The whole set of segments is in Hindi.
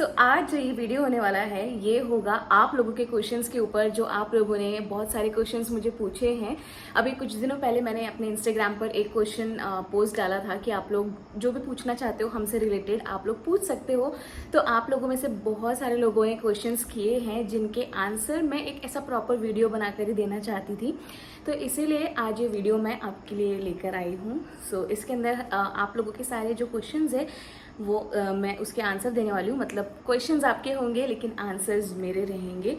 आज जो ये वीडियो होने वाला है ये होगा आप लोगों के क्वेश्चंस के ऊपर, जो आप लोगों ने बहुत सारे क्वेश्चंस मुझे पूछे हैं। अभी कुछ दिनों पहले मैंने अपने इंस्टाग्राम पर एक क्वेश्चन पोस्ट डाला था कि आप लोग जो भी पूछना चाहते हो हमसे रिलेटेड आप लोग पूछ सकते हो। तो आप लोगों में से बहुत सारे लोगों ने क्वेश्चंस किए हैं जिनके आंसर मैं एक ऐसा प्रॉपर वीडियो बनाकर ही देना चाहती थी। तो इसीलिए आज ये वीडियो मैं आपके लिए लेकर आई हूँ। इसके अंदर आप लोगों के सारे जो क्वेश्चंस है वो मैं उसके आंसर देने वाली हूँ। मतलब क्वेश्चंस आपके होंगे लेकिन आंसर्स मेरे रहेंगे।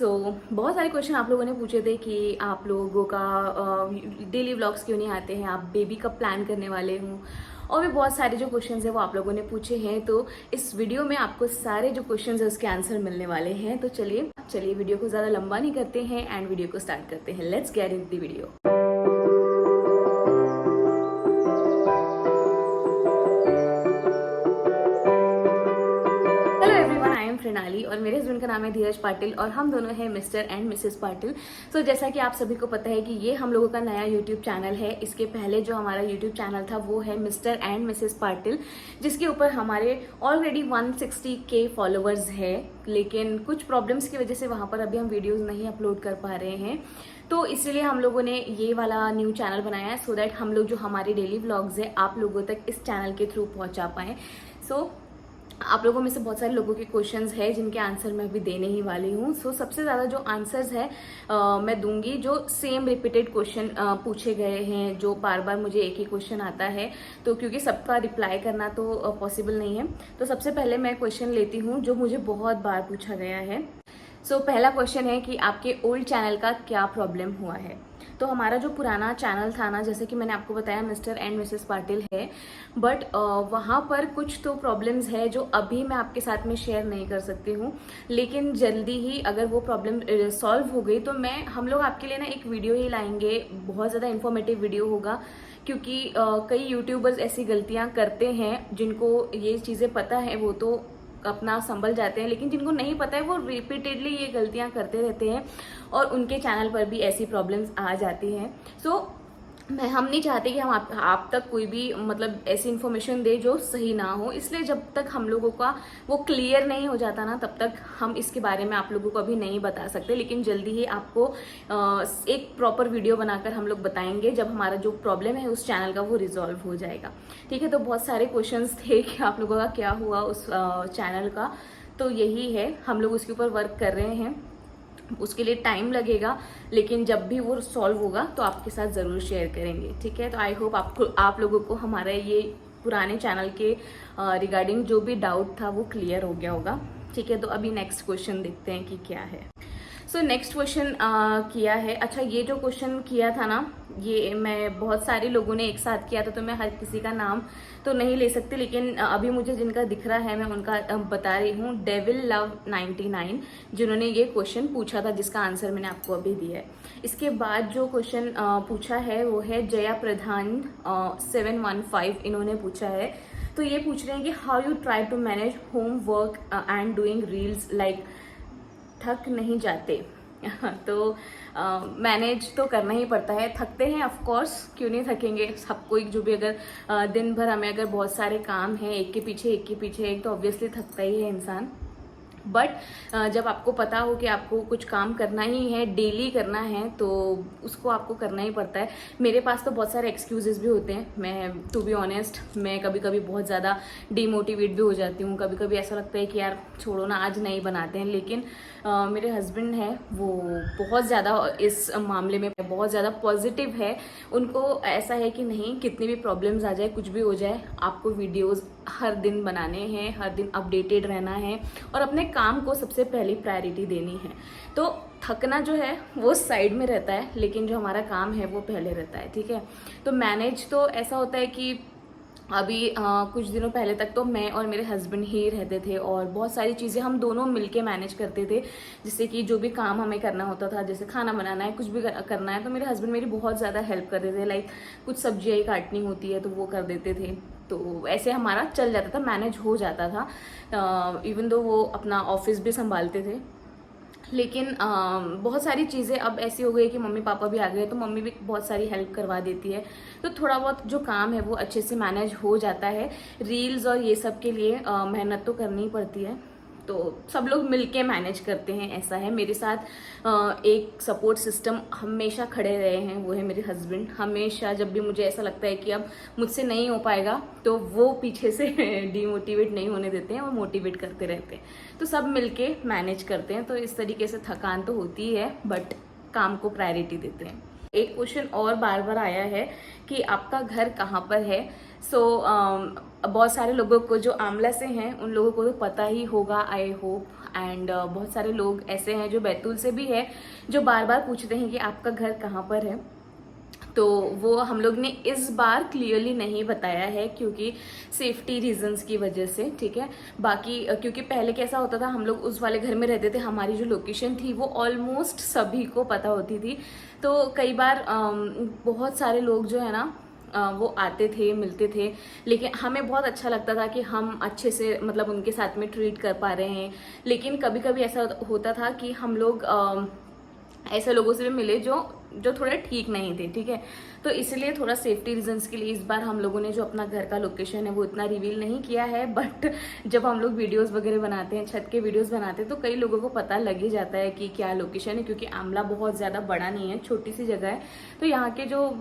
बहुत सारे क्वेश्चन आप लोगों ने पूछे थे कि आप लोगों का डेली व्लॉग्स क्यों नहीं आते हैं, आप बेबी कब प्लान करने वाले हूँ, और भी बहुत सारे जो क्वेश्चंस है वो आप लोगों ने पूछे हैं। तो इस वीडियो में आपको सारे जो क्वेश्चंस है उसके आंसर मिलने वाले हैं। तो चलिए वीडियो को ज़्यादा लंबा नहीं करते हैं एंड वीडियो को स्टार्ट करते हैं। Let's get in the video. प्रणाली और मेरे हस्बैंड का नाम है धीरज पाटिल और हम दोनों हैं मिस्टर एंड मिसेस पाटिल। जैसा कि आप सभी को पता है कि ये हम लोगों का नया यूट्यूब चैनल है। इसके पहले जो हमारा यूट्यूब चैनल था वो है मिस्टर एंड मिसेस पाटिल, जिसके ऊपर हमारे ऑलरेडी 160K फॉलोअर्स है। लेकिन कुछ प्रॉब्लम्स की वजह से वहां पर अभी हम वीडियोज नहीं अपलोड कर पा रहे हैं। तो इसलिए हम लोगों ने ये वाला न्यू चैनल बनाया है सो दैट हम लोग जो हमारे डेली व्लॉग्स है आप लोगों तक इस चैनल के थ्रू पहुंचा पाएं। आप लोगों में से बहुत सारे लोगों के क्वेश्चंस है जिनके आंसर मैं अभी देने ही वाली हूँ। सबसे ज़्यादा जो आंसर्स है मैं दूंगी जो सेम रिपीटेड क्वेश्चन पूछे गए हैं, जो बार बार मुझे एक ही क्वेश्चन आता है। तो क्योंकि सबका रिप्लाई करना तो पॉसिबल नहीं है, तो सबसे पहले मैं क्वेश्चन लेती हूँ जो मुझे बहुत बार पूछा गया है। पहला क्वेश्चन है कि आपके ओल्ड चैनल का क्या प्रॉब्लम हुआ है। तो हमारा जो पुराना चैनल था ना, जैसे कि मैंने आपको बताया मिस्टर एंड मिसेस पाटिल है, बट वहाँ पर कुछ तो प्रॉब्लम्स है जो अभी मैं आपके साथ में शेयर नहीं कर सकती हूँ। लेकिन जल्दी ही अगर वो प्रॉब्लम सॉल्व हो गई तो हम लोग आपके लिए ना एक वीडियो ही लाएंगे। बहुत ज़्यादा इन्फॉर्मेटिव वीडियो होगा, क्योंकि कई यूट्यूबर्स ऐसी गलतियाँ करते हैं जिनको ये चीज़ें पता है वो तो अपना संभल जाते हैं, लेकिन जिनको नहीं पता है वो रिपीटेडली ये गलतियां करते रहते हैं और उनके चैनल पर भी ऐसी प्रॉब्लम्स आ जाती हैं। हम नहीं चाहते कि हम आप तक कोई भी मतलब ऐसी इन्फॉर्मेशन दे जो सही ना हो। इसलिए जब तक हम लोगों का वो क्लियर नहीं हो जाता ना, तब तक हम इसके बारे में आप लोगों को अभी नहीं बता सकते। लेकिन जल्दी ही आपको एक प्रॉपर वीडियो बनाकर हम लोग बताएंगे जब हमारा जो प्रॉब्लम है उस चैनल का वो रिजॉल्व हो जाएगा। ठीक है, तो बहुत सारे क्वेश्चंस थे कि आप लोगों का क्या हुआ उस चैनल का। तो यही है, हम लोग उसके ऊपर वर्क कर रहे हैं। उसके लिए टाइम लगेगा, लेकिन जब भी वो सॉल्व होगा तो आपके साथ ज़रूर शेयर करेंगे। ठीक है, तो आई होप आप लोगों को हमारा ये पुराने चैनल के रिगार्डिंग जो भी डाउट था वो क्लियर हो गया होगा। ठीक है, तो अभी नेक्स्ट क्वेश्चन देखते हैं कि क्या है। नेक्स्ट क्वेश्चन किया है। अच्छा, ये जो क्वेश्चन किया था ना, ये मैं बहुत सारे लोगों ने एक साथ किया था, तो मैं हर किसी का नाम तो नहीं ले सकती, लेकिन अभी मुझे जिनका दिख रहा है मैं उनका बता रही हूँ। डेविल लव 99 जिन्होंने ये क्वेश्चन पूछा था, जिसका आंसर मैंने आपको अभी दिया है। इसके बाद जो क्वेश्चन पूछा है वो है जया प्रधान 715, इन्होंने पूछा है। तो ये पूछ रहे हैं कि how you try to manage homework and doing reels, like थक नहीं जाते? तो मैनेज तो करना ही पड़ता है, थकते हैं ऑफ कोर्स, क्यों नहीं थकेंगे। सबको जो भी अगर दिन भर हमें अगर बहुत सारे काम हैं एक के पीछे एक, तो ऑब्वियसली थकता ही है इंसान। बट जब आपको पता हो कि आपको कुछ काम करना ही है, डेली करना है, तो उसको आपको करना ही पड़ता है। मेरे पास तो बहुत सारे एक्सक्यूजेस भी होते हैं। मैं टू बी ऑनेस्ट, मैं कभी कभी बहुत ज़्यादा डिमोटिवेट भी हो जाती हूँ। कभी कभी ऐसा लगता है कि यार छोड़ो ना, आज नहीं बनाते हैं। लेकिन मेरे हस्बैंड हैं वो बहुत ज़्यादा इस मामले में बहुत ज़्यादा पॉजिटिव है। उनको ऐसा है कि नहीं, कितनी भी प्रॉब्लम्स आ जाए, कुछ भी हो जाए, आपको वीडियोज़ हर दिन बनाने हैं, हर दिन अपडेटेड रहना है और अपने काम को सबसे पहली प्रायोरिटी देनी है। तो थकना जो है वो साइड में रहता है, लेकिन जो हमारा काम है वो पहले रहता है। ठीक है, तो मैनेज तो ऐसा होता है कि अभी कुछ दिनों पहले तक तो मैं और मेरे हस्बैंड ही रहते थे और बहुत सारी चीज़ें हम दोनों मिलके मैनेज करते थे। जैसे कि जो भी काम हमें करना होता था, जैसे खाना बनाना है, कुछ भी करना है, तो मेरे हस्बैंड मेरी बहुत ज़्यादा हेल्प करते थे। लाइक कुछ सब्जियाँ ही काटनी होती है तो वो कर देते थे। तो ऐसे हमारा चल जाता था, मैनेज हो जाता था। इवन दो वो अपना ऑफिस भी संभालते थे। लेकिन बहुत सारी चीज़ें अब ऐसी हो गई कि मम्मी पापा भी आ गए, तो मम्मी भी बहुत सारी हेल्प करवा देती है। तो थोड़ा बहुत जो काम है वो अच्छे से मैनेज हो जाता है। रील्स और ये सब के लिए मेहनत तो करनी ही पड़ती है। तो सब लोग मिलके मैनेज करते हैं, ऐसा है। मेरे साथ एक सपोर्ट सिस्टम हमेशा खड़े रहे हैं, वो है मेरे हस्बैंड। हमेशा जब भी मुझे ऐसा लगता है कि अब मुझसे नहीं हो पाएगा तो वो पीछे से डिमोटिवेट नहीं होने देते हैं, वो मोटिवेट करते रहते हैं। तो सब मिलके मैनेज करते हैं। तो इस तरीके से थकान तो होती है बट काम को प्रायोरिटी देते हैं। एक क्वेश्चन और बार बार आया है कि आपका घर कहाँ पर है। बहुत सारे लोगों को जो आमला से हैं उन लोगों को तो पता ही होगा, आई होप। एंड बहुत सारे लोग ऐसे हैं जो बैतूल से भी है, जो बार बार पूछते हैं कि आपका घर कहाँ पर है। तो वो हम लोग ने इस बार क्लियरली नहीं बताया है क्योंकि सेफ्टी रीजंस की वजह से, ठीक है। बाकी क्योंकि पहले कैसा होता था, हम लोग उस वाले घर में रहते थे, हमारी जो लोकेशन थी वो ऑलमोस्ट सभी को पता होती थी। तो कई बार बहुत सारे लोग जो है ना वो आते थे, मिलते थे, लेकिन हमें बहुत अच्छा लगता था कि हम अच्छे से मतलब उनके साथ में ट्रीट कर पा रहे हैं। लेकिन कभी कभी ऐसा होता था कि हम लोग ऐसे लोगों से भी मिले जो थोड़े ठीक नहीं थे, ठीक है। तो इसलिए थोड़ा सेफ्टी रीजंस के लिए इस बार हम लोगों ने जो अपना घर का लोकेशन है वो इतना रिवील नहीं किया है। बट जब हम लोग वीडियोस वगैरह बनाते हैं, छत के वीडियोस बनाते हैं, तो कई लोगों को पता लग ही जाता है कि क्या लोकेशन है, क्योंकि आमला बहुत ज़्यादा बड़ा नहीं है, छोटी सी जगह है। तो यहाँ के जो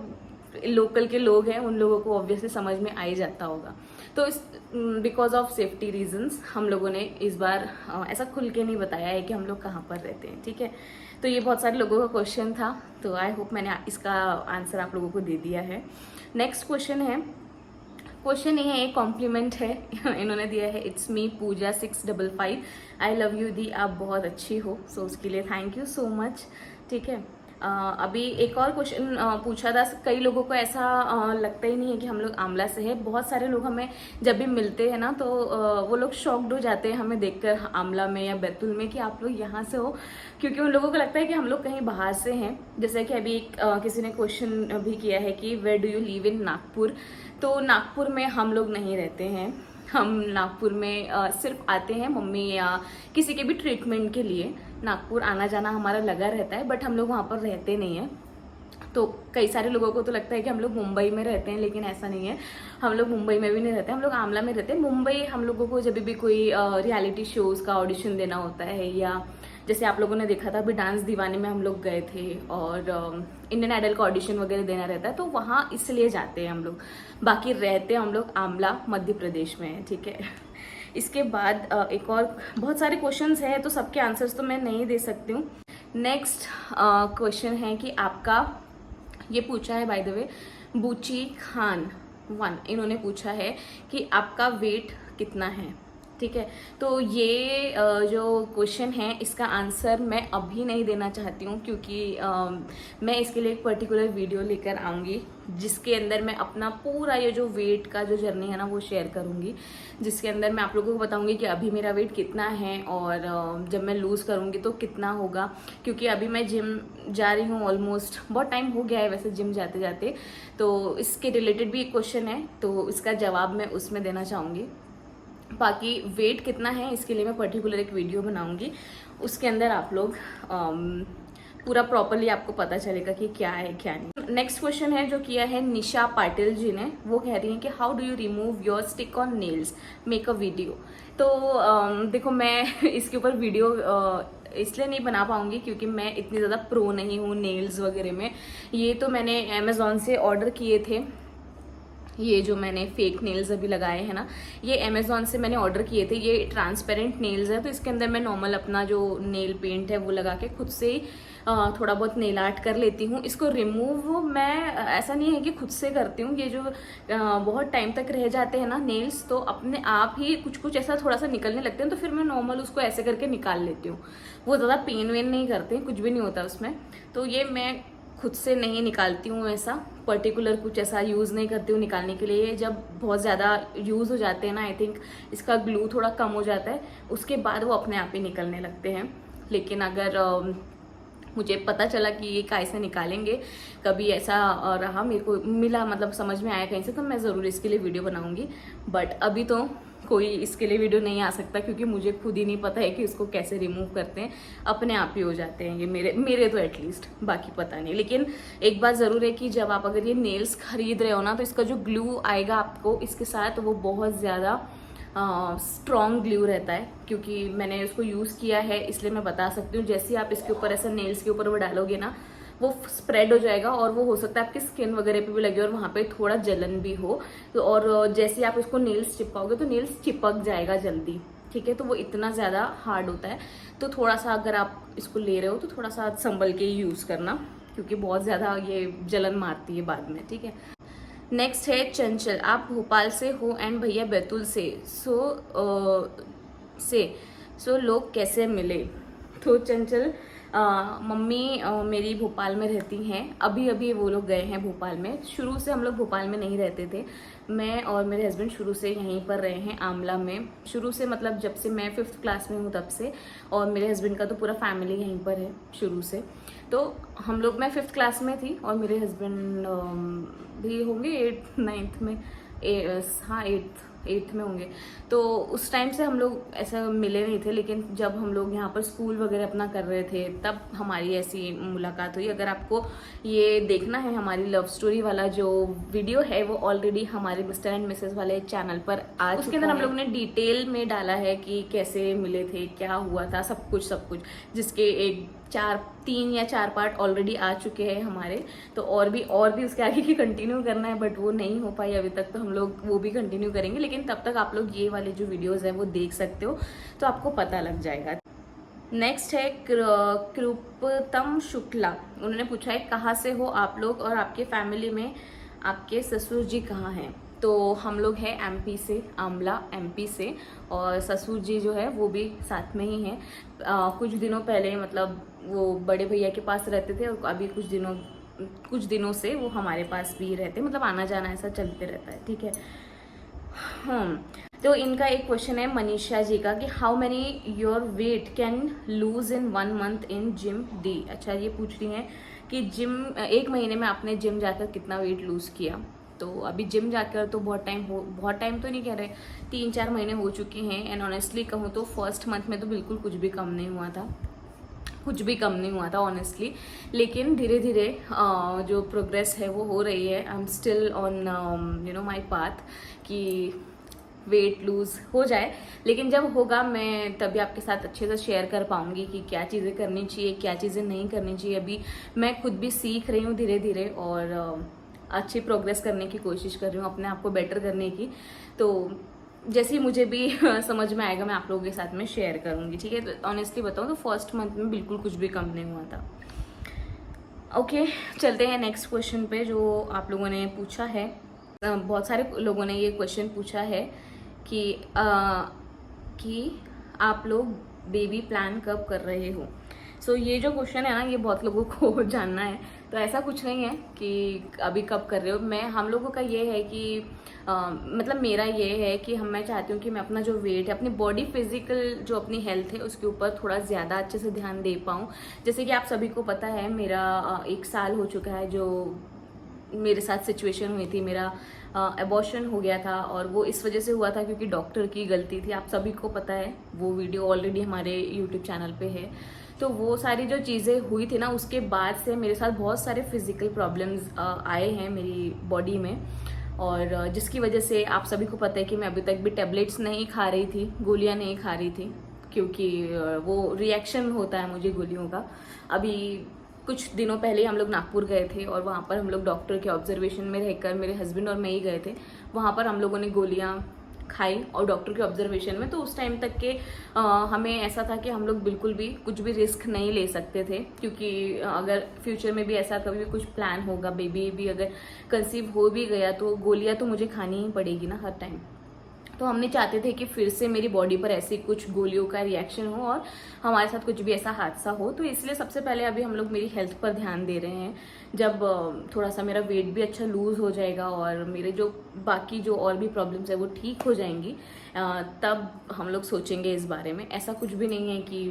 लोकल के लोग हैं उन लोगों को ऑब्वियसली समझ में आ ही जाता होगा। तो इस बिकॉज ऑफ सेफ्टी रीजंस हम लोगों ने इस बार ऐसा खुल के नहीं बताया है कि हम लोग कहाँ पर रहते हैं, ठीक है। तो ये बहुत सारे लोगों का क्वेश्चन था, तो आई होप मैंने इसका आंसर आप लोगों को दे दिया है। नेक्स्ट क्वेश्चन है, क्वेश्चन ये है, एक कॉम्प्लीमेंट है इन्होंने दिया है, it's me Pooja 655, I love you दी, आप बहुत अच्छी हो। सो उसके लिए थैंक यू सो मच, ठीक है। अभी एक और क्वेश्चन पूछा था, कई लोगों को ऐसा लगता ही नहीं है कि हम लोग आमला से है। बहुत सारे लोग हमें जब भी मिलते हैं ना तो वो लोग शॉक्ड हो जाते हैं हमें देखकर आमला में या बैतूल में कि आप लोग यहाँ से हो, क्योंकि उन लोगों को लगता है कि हम लोग कहीं बाहर से हैं। जैसे कि अभी किसी ने क्वेश्चन भी किया है कि where do you live in Nagpur. तो नागपुर में हम लोग नहीं रहते हैं। हम नागपुर में सिर्फ आते हैं मम्मी या किसी के भी ट्रीटमेंट के लिए। नागपुर आना जाना हमारा लगा रहता है, बट हम लोग वहाँ पर रहते नहीं हैं। तो कई सारे लोगों को तो लगता है कि हम लोग मुंबई में रहते हैं, लेकिन ऐसा नहीं है। हम लोग मुंबई में भी नहीं रहते, हम लोग आमला में रहते हैं। मुंबई हम लोगों को जब भी कोई रियलिटी शोज़ का ऑडिशन देना होता है, या जैसे आप लोगों ने देखा था अभी डांस दीवाने में हम लोग गए थे, और इंडियन आइडल का ऑडिशन वगैरह देना रहता है, तो वहाँ इसलिए जाते हैं हम लोग। बाकी रहते हैं हम लोग आमला मध्य प्रदेश में है, ठीक है। इसके बाद एक और बहुत सारे क्वेश्चंस हैं, तो सबके आंसर्स तो मैं नहीं दे सकती हूँ। नेक्स्ट क्वेश्चन है कि आपका, ये पूछा है बाय द वे बूची खान 1, इन्होंने पूछा है कि आपका वेट कितना है, ठीक है। तो ये जो क्वेश्चन है इसका आंसर मैं अभी नहीं देना चाहती हूँ, क्योंकि मैं इसके लिए एक पर्टिकुलर वीडियो लेकर आऊँगी जिसके अंदर मैं अपना पूरा ये जो वेट का जो जर्नी है ना वो शेयर करूँगी, जिसके अंदर मैं आप लोगों को बताऊँगी कि अभी मेरा वेट कितना है और जब मैं लूज़ करूँगी तो कितना होगा। क्योंकि अभी मैं जिम जा रही हूँ, ऑलमोस्ट बहुत टाइम हो गया है वैसे जिम जाते जाते। तो इसके रिलेटेड भी एक क्वेश्चन है, तो इसका जवाब मैं उसमें देना चाहूँगी। बाकी वेट कितना है इसके लिए मैं पर्टिकुलर एक वीडियो बनाऊंगी, उसके अंदर आप लोग पूरा प्रॉपरली आपको पता चलेगा कि क्या है क्या नहीं। नेक्स्ट क्वेश्चन है जो किया है निशा पाटिल जी ने, वो कह रही हैं कि how do you remove your stick on nails, make a video. तो देखो मैं इसके ऊपर वीडियो इसलिए नहीं बना पाऊंगी क्योंकि मैं इतनी ज़्यादा प्रो नहीं हूँ नेल्स वगैरह में। ये तो मैंने अमेज़ॉन से ऑर्डर किए थे, ये जो मैंने फेक नेल्स अभी लगाए हैं ना, ये अमेज़ॉन से मैंने ऑर्डर किए थे। ये ट्रांसपेरेंट नेल्स है, तो इसके अंदर मैं नॉर्मल अपना जो नेल पेंट है वो लगा के खुद से ही थोड़ा बहुत नेल आर्ट कर लेती हूँ। इसको रिमूव मैं ऐसा नहीं है कि खुद से करती हूँ, ये जो बहुत टाइम तक रह जाते हैं ना नेल्स, तो अपने आप ही कुछ कुछ ऐसा थोड़ा सा निकलने लगते हैं, तो फिर मैं नॉर्मल उसको ऐसे करके निकाल लेती हूँ। वो ज़्यादा पेन वेन नहीं करते, कुछ भी नहीं होता उसमें। तो ये मैं खुद से नहीं निकालती हूँ, ऐसा पर्टिकुलर कुछ ऐसा यूज़ नहीं करती हूँ निकालने के लिए। जब बहुत ज़्यादा यूज़ हो जाते हैं ना, आई थिंक इसका ग्लू थोड़ा कम हो जाता है, उसके बाद वो अपने आप ही निकलने लगते हैं। लेकिन अगर मुझे पता चला कि ये कैसे निकालेंगे, कभी ऐसा रहा मेरे को मिला, मतलब समझ में आया कहीं से, तो मैं ज़रूर इसके लिए वीडियो बनाऊँगी। बट अभी तो कोई इसके लिए वीडियो नहीं आ सकता क्योंकि मुझे खुद ही नहीं पता है कि इसको कैसे रिमूव करते हैं, अपने आप ही हो जाते हैं ये मेरे तो एटलीस्ट, बाकी पता नहीं। लेकिन एक बात ज़रूर है कि जब आप अगर ये नेल्स खरीद रहे हो ना, तो इसका जो ग्लू आएगा आपको इसके साथ वो बहुत ज़्यादा स्ट्रॉन्ग ग्लू रहता है, क्योंकि मैंने उसको यूज़ किया है इसलिए मैं बता सकती हूँ। जैसे ही आप इसके ऊपर ऐसा नेल्स के ऊपर वो डालोगे ना, वो स्प्रेड हो जाएगा और वो हो सकता है आपकी स्किन वगैरह पे भी लगे और वहाँ पे थोड़ा जलन भी हो। तो और जैसे ही आप इसको नेल्स चिपकाओगे तो नेल्स चिपक जाएगा जल्दी, ठीक है। तो वो इतना ज़्यादा हार्ड होता है, तो थोड़ा सा अगर आप इसको ले रहे हो तो थोड़ा सा संभल के यूज़ करना, क्योंकि बहुत ज़्यादा ये जलन मारती है बाद में, ठीक है। नेक्स्ट है चंचल, आप भोपाल से हो एंड भैया बैतूल से। सो लोग कैसे मिले? तो चंचल, मम्मी मेरी भोपाल में रहती हैं, अभी अभी वो लोग गए हैं भोपाल में। शुरू से हम लोग भोपाल में नहीं रहते थे, मैं और मेरे हस्बैंड शुरू से यहीं पर रहे हैं आमला में। शुरू से मतलब जब से मैं 5th क्लास में हूँ तब से, और मेरे हस्बैंड का तो पूरा फैमिली यहीं पर है शुरू से। तो हम लोग, मैं 5th क्लास में थी और मेरे हस्बैंड भी होंगे 8th 9th में, हाँ 8th में होंगे। तो उस टाइम से हम लोग ऐसा मिले नहीं थे, लेकिन जब हम लोग यहाँ पर स्कूल वगैरह अपना कर रहे थे तब हमारी ऐसी मुलाकात हुई। अगर आपको ये देखना है हमारी लव स्टोरी वाला जो वीडियो है, वो ऑलरेडी हमारे मिस्टर एंड मिसेस वाले चैनल पर आ, उसके अंदर हम लोग ने डिटेल में डाला है कि कैसे मिले थे, क्या हुआ था, सब कुछ जिसके एक 3 या 4 पार्ट ऑलरेडी आ चुके हैं हमारे। तो और भी उसके आगे की कंटिन्यू करना है, बट वो नहीं हो पाई अभी तक, तो हम लोग वो भी कंटिन्यू करेंगे। लेकिन तब तक आप लोग ये वाले जो वीडियोस हैं वो देख सकते हो, तो आपको पता लग जाएगा। नेक्स्ट है कृपतम शुक्ला, उन्होंने पूछा है कहाँ से हो आप लोग और आपके फैमिली में आपके ससुर जी कहाँ हैं? तो हम लोग हैं एमपी से, आमला एमपी से, और ससुर जी जो है वो भी साथ में ही हैं। कुछ दिनों पहले मतलब वो बड़े भैया के पास रहते थे और अभी कुछ दिनों से वो हमारे पास भी रहते, मतलब आना जाना ऐसा चलते रहता है, ठीक है। तो इनका एक क्वेश्चन है मनीषा जी का कि how many your weight can lose in 1 month in gym D. अच्छा, ये पूछ रही हैं कि जिम 1 महीने में आपने जिम जाकर कितना वेट लूज किया। तो अभी जिम जाकर तो बहुत टाइम तो नहीं कह रहे, 3-4 महीने हो चुके हैं। एंड ऑनेस्टली कहूँ तो फर्स्ट मंथ में तो बिल्कुल कुछ भी कम नहीं हुआ था ऑनेस्टली। लेकिन धीरे धीरे जो प्रोग्रेस है वो हो रही है। I am still on my path कि वेट लूज हो जाए, लेकिन जब होगा मैं तभी आपके साथ अच्छे से शेयर कर पाऊंगी कि क्या चीज़ें करनी चाहिए, क्या चीज़ें नहीं करनी चाहिए। अभी मैं खुद भी सीख रही हूँ धीरे धीरे, और अच्छी प्रोग्रेस करने की कोशिश कर रही हूँ, अपने आप को बेटर करने की। तो जैसे ही मुझे भी समझ में आएगा मैं आप लोगों के साथ में शेयर करूँगी, ठीक है। तो ऑनेस्टली बताऊँ तो फर्स्ट मंथ में बिल्कुल कुछ भी कम नहीं हुआ था। ओके, चलते हैं नेक्स्ट क्वेश्चन पे जो आप लोगों ने पूछा है। बहुत सारे लोगों ने ये क्वेश्चन पूछा है कि आप लोग बेबी प्लान कब कर रहे हो। सो ये जो क्वेश्चन है ना, ये बहुत लोगों को जानना है। तो ऐसा कुछ नहीं है कि अभी कब कर रहे हो। हम लोगों का ये है कि मतलब मेरा ये है कि मैं चाहती हूँ कि मैं अपना जो वेट है, अपनी बॉडी फिजिकल जो अपनी हेल्थ है उसके ऊपर थोड़ा ज़्यादा अच्छे से ध्यान दे पाऊँ। जैसे कि आप सभी को पता है मेरा 1 साल हो चुका है जो मेरे साथ सिचुएशन हुई थी, मेरा एबॉर्शन हो गया था, और वो इस वजह से हुआ था क्योंकि डॉक्टर की गलती थी। आप सभी को पता है, वो वीडियो ऑलरेडी हमारे यूट्यूब चैनल पे है। तो वो सारी जो चीज़ें हुई थी ना, उसके बाद से मेरे साथ बहुत सारे फिजिकल प्रॉब्लम्स आए हैं मेरी बॉडी में, और जिसकी वजह से आप सभी को पता है कि मैं अभी तक भी टेबलेट्स नहीं खा रही थी, गोलियां नहीं खा रही थी, क्योंकि वो रिएक्शन होता है मुझे गोलियों का। अभी कुछ दिनों पहले हम लोग नागपुर गए थे और वहाँ पर हम लोग डॉक्टर के ऑब्जर्वेशन में रहकर, मेरे हस्बैंड और मैं ही गए थे, वहाँ पर हम लोगों ने गोलियाँ खाई और डॉक्टर के ऑब्जर्वेशन में। तो उस टाइम तक के हमें ऐसा था कि हम लोग बिल्कुल भी कुछ भी रिस्क नहीं ले सकते थे, क्योंकि अगर फ्यूचर में भी ऐसा कभी भी कुछ प्लान होगा, बेबी भी अगर कंसीव हो भी गया तो गोलियां तो मुझे खानी ही पड़ेगी ना हर टाइम। तो हम नहीं चाहते थे कि फिर से मेरी बॉडी पर ऐसी कुछ गोलियों का रिएक्शन हो और हमारे साथ कुछ भी ऐसा हादसा हो। तो इसलिए सबसे पहले अभी हम लोग मेरी हेल्थ पर ध्यान दे रहे हैं। जब थोड़ा सा मेरा वेट भी अच्छा लूज हो जाएगा और मेरे जो बाकी जो और भी प्रॉब्लम्स है वो ठीक हो जाएंगी, तब हम लोग सोचेंगे इस बारे में। ऐसा कुछ भी नहीं है कि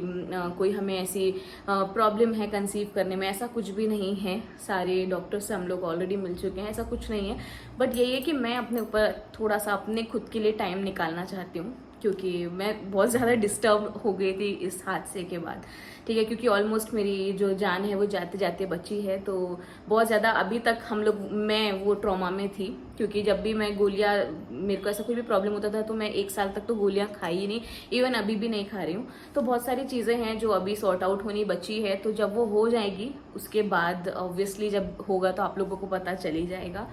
कोई हमें ऐसी प्रॉब्लम है कंसीव करने में, ऐसा कुछ भी नहीं है। सारे डॉक्टर से हम लोग ऑलरेडी मिल चुके हैं, ऐसा कुछ नहीं है। बट यही है कि मैं अपने ऊपर थोड़ा सा अपने खुद के लिए टाइम निकालना चाहती हूँ क्योंकि मैं बहुत ज़्यादा डिस्टर्ब हो गई थी इस हादसे के बाद, ठीक है। क्योंकि ऑलमोस्ट मेरी जो जान है वो जाते जाते बची है, तो बहुत ज़्यादा अभी तक मैं वो ट्रॉमा में थी। क्योंकि जब भी मैं गोलियाँ, मेरे को ऐसा कोई भी प्रॉब्लम होता था तो मैं 1 साल तक तो गोलियाँ खाई ही नहीं, इवन अभी भी नहीं खा रही हूँ। तो बहुत सारी चीज़ें हैं जो अभी सॉर्ट आउट होनी बची है, तो जब वो हो जाएगी उसके बाद ऑब्वियसली जब होगा तो आप लोगों को पता चल ही जाएगा।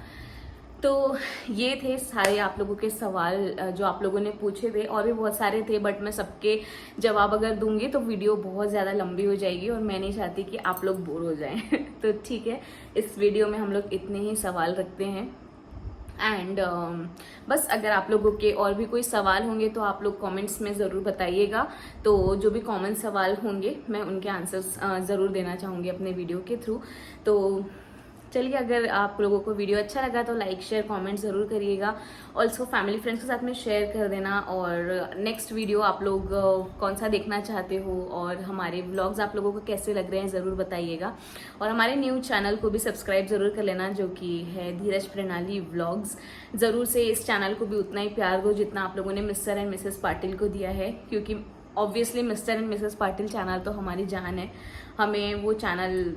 तो ये थे सारे आप लोगों के सवाल जो आप लोगों ने पूछे थे, और भी बहुत सारे थे, बट मैं सबके जवाब अगर दूंगी तो वीडियो बहुत ज़्यादा लंबी हो जाएगी और मैं नहीं चाहती कि आप लोग बोर हो जाएं। तो ठीक है, इस वीडियो में हम लोग इतने ही सवाल रखते हैं। एंड बस अगर आप लोगों के और भी कोई सवाल होंगे तो आप लोग कमेंट्स में ज़रूर बताइएगा। तो जो भी कॉमन सवाल होंगे मैं उनके आंसर्स ज़रूर देना चाहूँगी अपने वीडियो के थ्रू। तो चलिए, अगर आप लोगों को वीडियो अच्छा लगा तो लाइक शेयर कमेंट ज़रूर करिएगा। ऑल्सो फैमिली फ्रेंड्स के साथ में शेयर कर देना। और नेक्स्ट वीडियो आप लोग कौन सा देखना चाहते हो और हमारे व्लॉग्स आप लोगों को कैसे लग रहे हैं ज़रूर बताइएगा। और हमारे न्यू चैनल को भी सब्सक्राइब ज़रूर कर लेना, जो कि है धीरज प्रणाली व्लॉग्स। ज़रूर से इस चैनल को भी उतना ही प्यार दो जितना आप लोगों ने मिस्टर एंड मिसेस पाटिल को दिया है, क्योंकि obviously mister and Mrs Patil channel तो हमारी जान है। हमें वो चैनल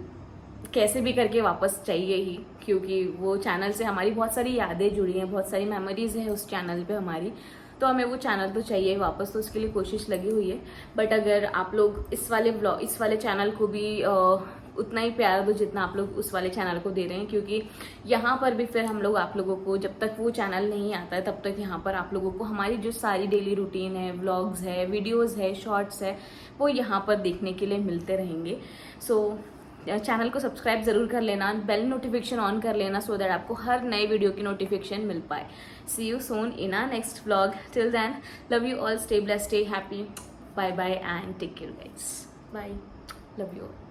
कैसे भी करके वापस चाहिए ही, क्योंकि वो चैनल से हमारी बहुत सारी यादें जुड़ी हैं, बहुत सारी मेमोरीज हैं उस चैनल पे हमारी। तो हमें वो चैनल तो चाहिए वापस, तो उसके लिए कोशिश लगी हुई है। बट अगर आप लोग इस वाले चैनल को भी उतना ही प्यार दो जितना आप लोग उस वाले चैनल को दे रहे हैं, क्योंकि यहाँ पर भी फिर हम लोग आप लोगों को, जब तक वो चैनल नहीं आता है तब तक यहाँ पर आप लोगों को हमारी जो सारी डेली रूटीन है, व्लॉग्स है, वीडियोज़ है, शॉर्ट्स है, वो यहाँ पर देखने के लिए मिलते रहेंगे। सो चैनल को सब्सक्राइब ज़रूर कर लेना, बेल नोटिफिकेशन ऑन कर लेना, सो दैट आपको हर नए वीडियो की नोटिफिकेशन मिल पाए। See you soon in our next vlog. Till then, love you all, stay blessed, stay happy, bye bye and take care guys, bye, love you all.